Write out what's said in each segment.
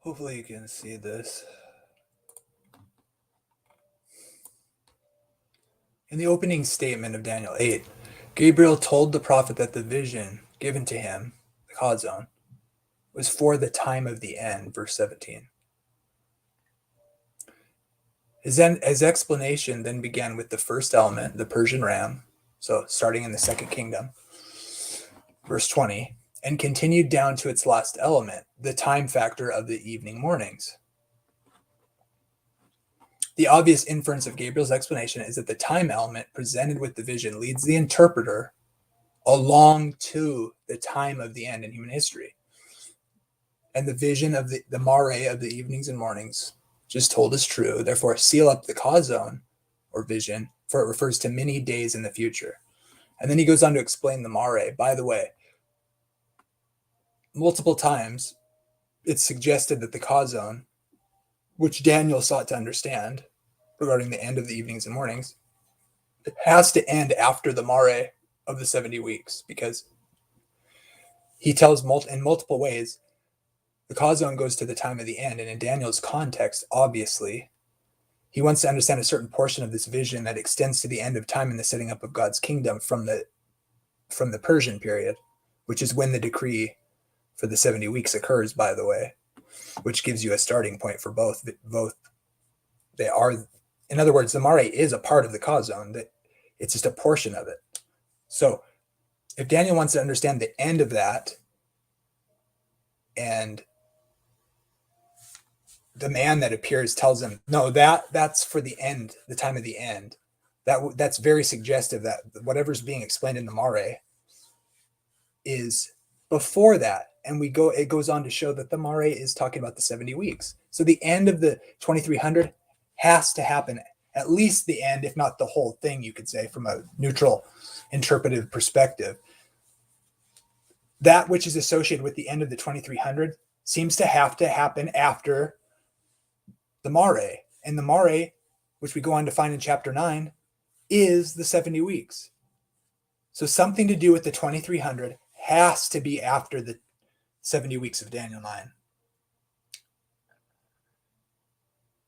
Hopefully you can see this. In the opening statement of Daniel 8, Gabriel told the prophet that the vision given to him, the Chazon, was for the time of the end, verse 17. His explanation then began with the first element, the Persian ram, so starting in the second kingdom, verse 20, and continued down to its last element, the time factor of the evening mornings. The obvious inference of Gabriel's explanation is that the time element presented with the vision leads the interpreter along to the time of the end in human history. And the vision of the mare of the evenings and mornings just told is true. Therefore, seal up the Chazon or vision, for it refers to many days in the future. And then he goes on to explain the mare. By the way, multiple times it's suggested that the Chazon, which Daniel sought to understand regarding the end of the evenings and mornings, it has to end after the mare of the 70 weeks, because he tells in multiple ways the Chazon goes to the time of the end. And in Daniel's context, obviously, he wants to understand a certain portion of this vision that extends to the end of time and the setting up of God's kingdom from the Persian period, which is when the decree for the 70 weeks occurs, by the way, which gives you a starting point for both. They are, in other words, the mare is a part of the Chazon, that it's just a portion of it. So if Daniel wants to understand the end of that, and the man that appears tells him, no, that's for the end, the time of the end. That's very suggestive that whatever's being explained in the mare is before that. And it goes on to show that the mare is talking about the 70 weeks. So the end of the 2300 has to happen, at least the end, if not the whole thing, you could say, from a neutral interpretive perspective. That which is associated with the end of the 2300 seems to have to happen after the mare. And the mare, which we go on to find in chapter 9, is the 70 weeks. So something to do with the 2300 has to be after the 70 weeks of Daniel 9.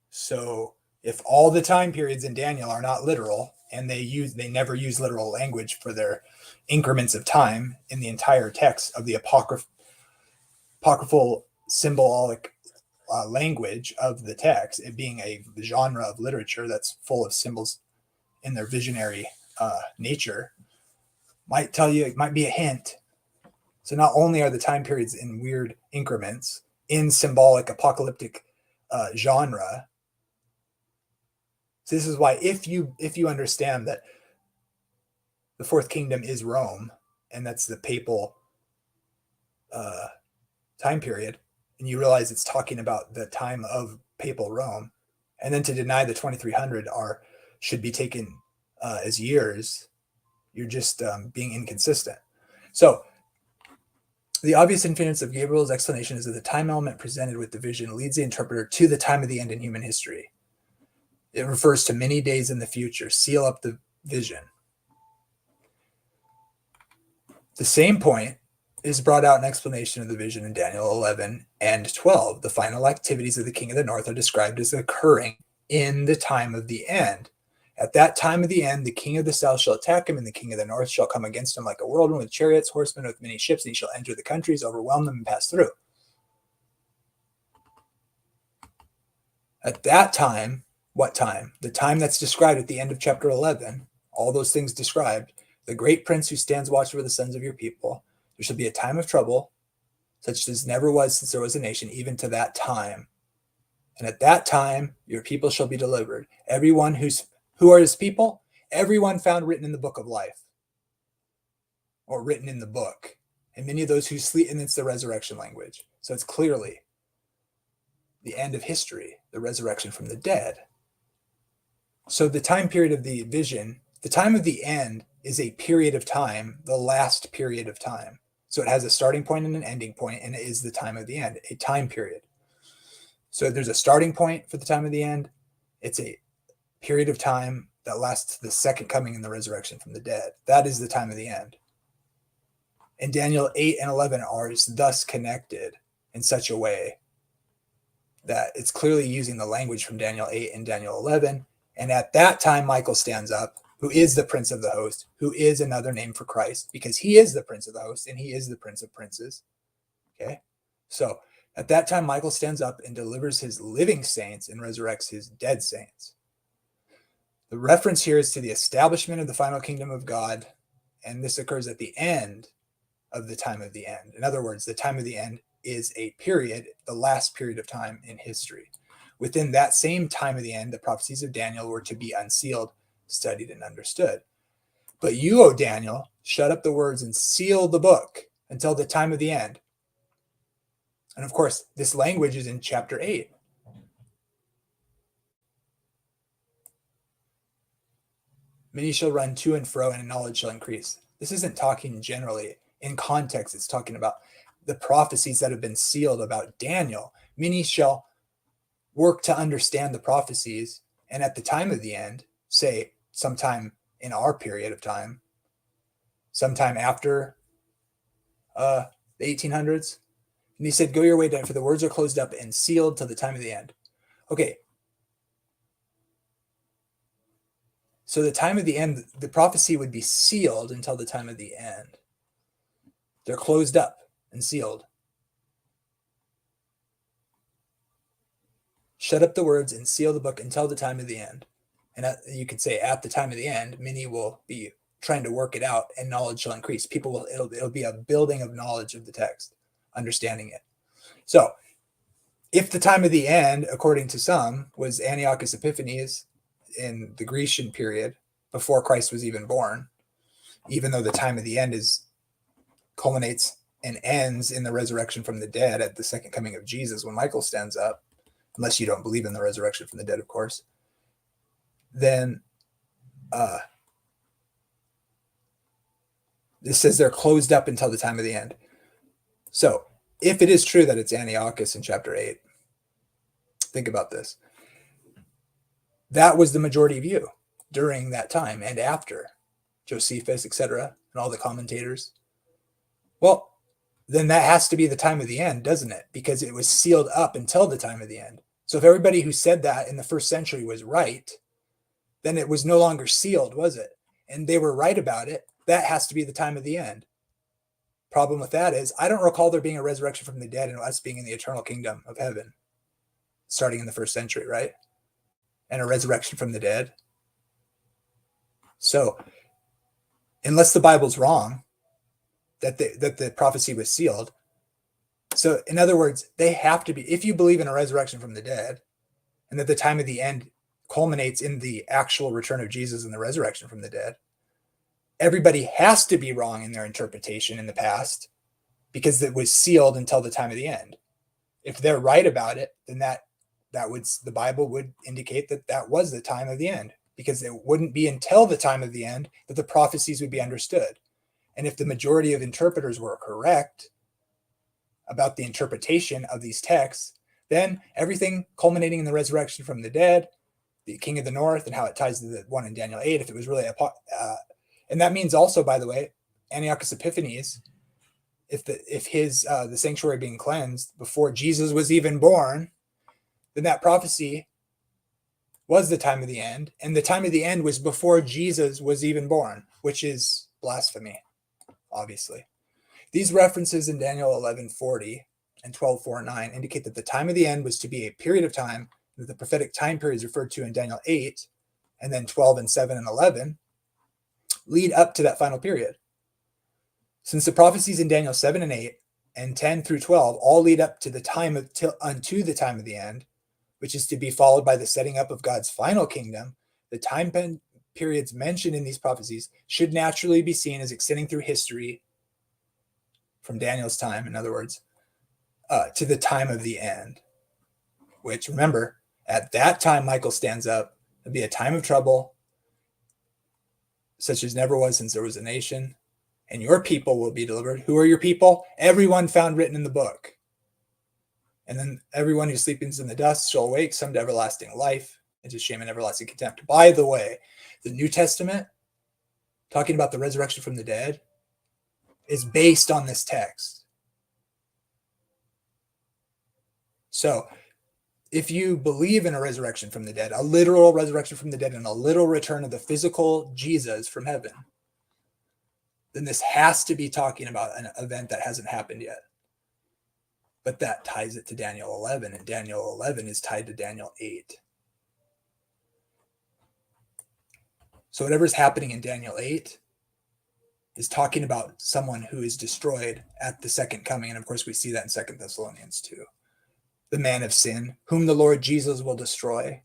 So if all the time periods in Daniel are not literal, and they never use literal language for their increments of time in the entire text of the apocryphal symbolic language of the text, it being a genre of literature that's full of symbols in their visionary nature, might be a hint. So not only are the time periods in weird increments in symbolic apocalyptic genre. So this is why if you understand that the fourth kingdom is Rome, and that's the papal time period, and you realize it's talking about the time of papal Rome, and then to deny the 2300 should be taken as years, you're just being inconsistent. So the obvious inference of Gabriel's explanation is that the time element presented with the vision leads the interpreter to the time of the end in human history. It refers to many days in the future. Seal up the vision. The same point is brought out in explanation of the vision in Daniel 11 and 12. The final activities of the king of the north are described as occurring in the time of the end. At that time of the end, the king of the south shall attack him, and the king of the north shall come against him like a whirlwind with chariots, horsemen with many ships, and he shall enter the countries, overwhelm them, and pass through. At that time, what time? The time that's described at the end of chapter 11, all those things described, the great prince who stands watch over the sons of your people. There shall be a time of trouble, such as never was since there was a nation, even to that time. And at that time, your people shall be delivered. Everyone who are his people? Everyone found written in the book of life, or written in the book. And many of those who sleep, and it's the resurrection language. So it's clearly the end of history, the resurrection from the dead. So the time period of the vision, the time of the end is a period of time, the last period of time. So it has a starting point and an ending point, and it is the time of the end, a time period. So there's a starting point for the time of the end. It's a period of time that lasts the second coming and the resurrection from the dead. That is the time of the end. And Daniel 8 and 11 are thus connected in such a way that it's clearly using the language from Daniel 8 and Daniel 11. And at that time, Michael stands up, who is the prince of the host, who is another name for Christ, because he is the prince of the host and he is the prince of princes. Okay. So at that time, Michael stands up and delivers his living saints and resurrects his dead saints. The reference here is to the establishment of the final kingdom of God, and this occurs at the end of the time of the end. In other words, the time of the end is a period, the last period of time in history. Within that same time of the end, the prophecies of Daniel were to be unsealed, studied, and understood. But you, O Daniel, shut up the words and seal the book until the time of the end. And of course, this language is in chapter 8. Many shall run to and fro, and knowledge shall increase. This isn't talking generally. In context, it's talking about the prophecies that have been sealed about Daniel. Many shall work to understand the prophecies, and at the time of the end, say sometime in our period of time, sometime after the 1800s. And he said, go your way, for the words are closed up and sealed till the time of the end. Okay. So the time of the end, the prophecy would be sealed until the time of the end. They're closed up and sealed. Shut up the words and seal the book until the time of the end. And you could say at the time of the end, many will be trying to work it out and knowledge shall increase. People will, it'll be a building of knowledge of the text, understanding it. So if the time of the end, according to some, was Antiochus Epiphanes in the Grecian period before Christ was even born, even though the time of the end culminates and ends in the resurrection from the dead at the second coming of Jesus when Michael stands up, unless you don't believe in the resurrection from the dead, of course, then this says they're closed up until the time of the end. So if it is true that it's Antiochus in chapter 8, think about this. That was the majority view during that time and after Josephus, etc., and all the commentators. Well, then that has to be the time of the end, doesn't it? Because it was sealed up until the time of the end. So if everybody who said that in the first century was right, then it was no longer sealed, was it? And they were right about it. That has to be the time of the end. Problem with that is I don't recall there being a resurrection from the dead and us being in the eternal kingdom of heaven starting in the first century, right? And a resurrection from the dead. So unless the Bible's wrong, that the prophecy was sealed. So in other words, they have to be, if you believe in a resurrection from the dead and that the time of the end culminates in the actual return of Jesus and the resurrection from the dead, everybody has to be wrong in their interpretation in the past because it was sealed until the time of the end. If they're right about it, then that would, the Bible would indicate that was the time of the end, because it wouldn't be until the time of the end that the prophecies would be understood. And if the majority of interpreters were correct about the interpretation of these texts, then everything culminating in the resurrection from the dead, the king of the north, and how it ties to the one in Daniel 8, if it was really and that means also, by the way, Antiochus Epiphanes, if the sanctuary being cleansed before Jesus was even born, then that prophecy was the time of the end, and the time of the end was before Jesus was even born, which is blasphemy, obviously. These references in Daniel 11:40 and 12:4-9 indicate that the time of the end was to be a period of time that the prophetic time periods referred to in Daniel 8 and then 12 and 7 and 11 lead up to that final period. Since the prophecies in Daniel 7 and 8 and 10 through 12 all lead up to the time unto the time of the end, which is to be followed by the setting up of God's final kingdom, the time periods mentioned in these prophecies should naturally be seen as extending through history from Daniel's time, in other words, to the time of the end, which, remember, at that time, Michael stands up. It'll be a time of trouble, such as never was since there was a nation, and your people will be delivered. Who are your people? Everyone found written in the book. And then everyone who sleepeth in the dust shall awake, some to everlasting life, and to shame and everlasting contempt. By the way, the New Testament, talking about the resurrection from the dead, is based on this text. So if you believe in a resurrection from the dead, a literal resurrection from the dead and a literal return of the physical Jesus from heaven, then this has to be talking about an event that hasn't happened yet. But that ties it to Daniel 11, and Daniel 11 is tied to Daniel 8. So whatever's happening in Daniel 8 is talking about someone who is destroyed at the second coming. And of course, we see that in 2 Thessalonians 2. The man of sin, whom the Lord Jesus will destroy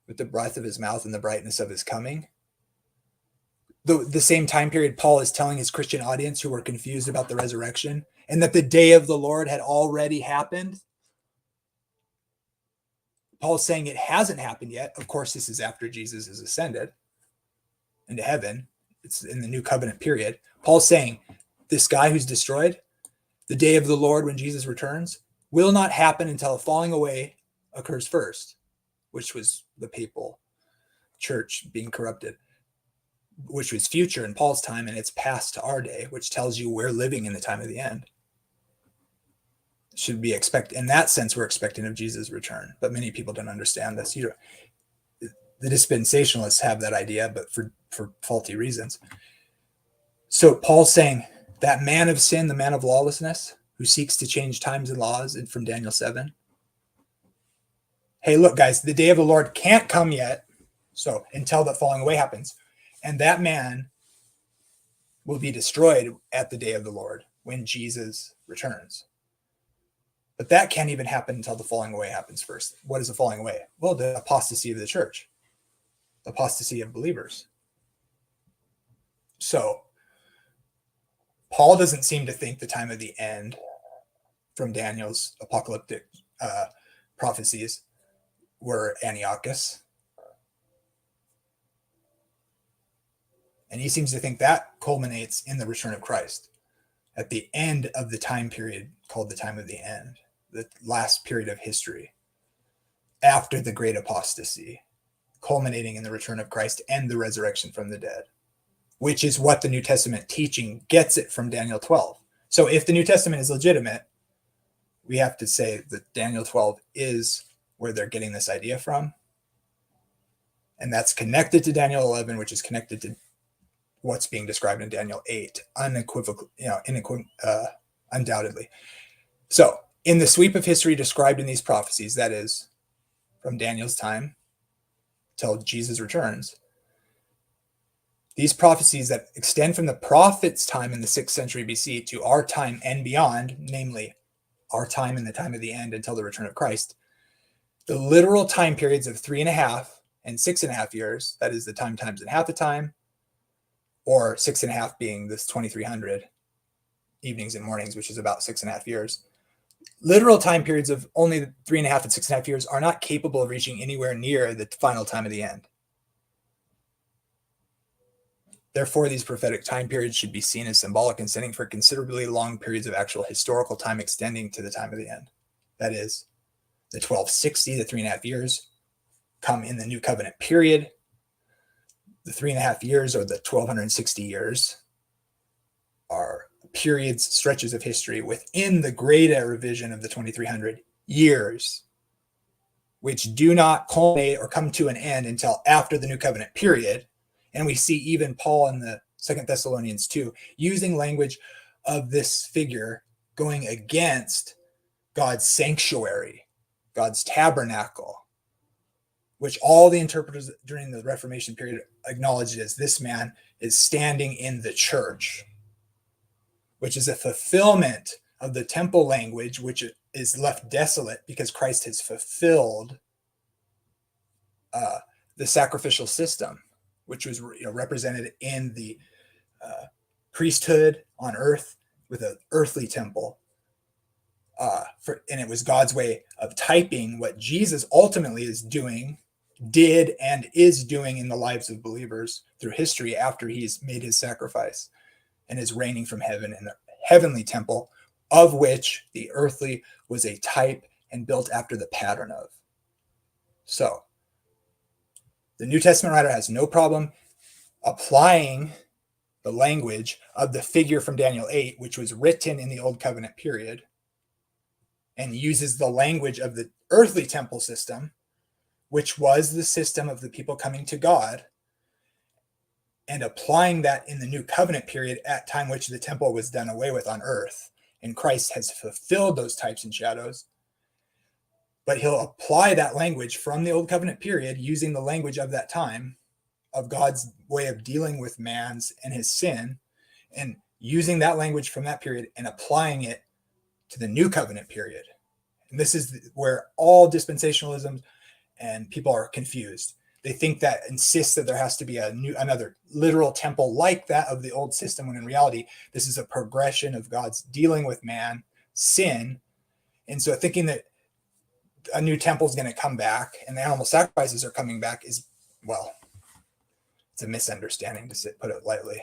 with the breath of his mouth and the brightness of his coming. The same time period Paul is telling his Christian audience who were confused about the resurrection and that the day of the Lord had already happened. Paul's saying it hasn't happened yet. Of course, this is after Jesus is ascended into heaven. It's in the new covenant period. Paul's saying this guy who's destroyed, the day of the Lord when Jesus returns, will not happen until a falling away occurs first, which was the papal church being corrupted, which was future in Paul's time, and it's past to our day, which tells you we're living in the time of the end. Should be in that sense, we're expecting of Jesus' return, but many people don't understand this. The dispensationalists have that idea, but for faulty reasons. So Paul's saying that man of sin, the man of lawlessness, who seeks to change times and laws from Daniel 7. Hey, look, guys, the day of the Lord can't come yet, so until the falling away happens. And that man will be destroyed at the day of the Lord when Jesus returns. But that can't even happen until the falling away happens first. What is the falling away? Well, the apostasy of the church, the apostasy of believers. So Paul doesn't seem to think the time of the end from Daniel's apocalyptic prophecies were Antiochus. And he seems to think that culminates in the return of Christ at the end of the time period called the time of the end, the last period of history after the great apostasy, culminating in the return of Christ and the resurrection from the dead, which is what the New Testament teaching gets it from Daniel 12. So if the New Testament is legitimate, we have to say that Daniel 12 is where they're getting this idea from. And that's connected to Daniel 11, which is connected to what's being described in Daniel 8, unequivocally, undoubtedly. So in the sweep of history described in these prophecies, that is from Daniel's time till Jesus returns, these prophecies that extend from the prophet's time in the 6th century BC to our time and beyond, namely our time and the time of the end until the return of Christ, the literal time periods of 3.5 and 6.5 years, that is the time times and half the time, or 6.5 being this 2300 evenings and mornings, which is about 6.5 years. Literal time periods of only 3.5 and 6.5 years are not capable of reaching anywhere near the final time of the end. Therefore, these prophetic time periods should be seen as symbolic and standing for considerably long periods of actual historical time extending to the time of the end. That is, the 1260, the 3.5 years, come in the New Covenant period. The 3.5 years, or the 1260 years, are periods, stretches of history within the great revision of the 2300 years, which do not culminate or come to an end until after the New Covenant period. And we see even Paul in the 2 Thessalonians 2 using language of this figure going against God's sanctuary, God's tabernacle, which all the interpreters during the Reformation period acknowledged as this man is standing in the church, which is a fulfillment of the temple language, which is left desolate because Christ has fulfilled the sacrificial system, which was represented in the priesthood on earth with an earthly temple. And it was God's way of typing what Jesus ultimately did and is doing in the lives of believers through history after he's made his sacrifice and is reigning from heaven in the heavenly temple, of which the earthly was a type and built after the pattern of. So the New Testament writer has no problem applying the language of the figure from Daniel 8, which was written in the Old Covenant period, and uses the language of the earthly temple system, which was the system of the people coming to God, and applying that in the new covenant period at time which the temple was done away with on earth. And Christ has fulfilled those types and shadows. But he'll apply that language from the old covenant period using the language of that time of God's way of dealing with man's and his sin, and using that language from that period and applying it to the new covenant period. And this is where all dispensationalism and people are confused. They think that insists that there has to be another literal temple like that of the old system, when in reality, this is a progression of God's dealing with man, sin. And so thinking that a new temple is going to come back and the animal sacrifices are coming back is, well, it's a misunderstanding, to put it lightly.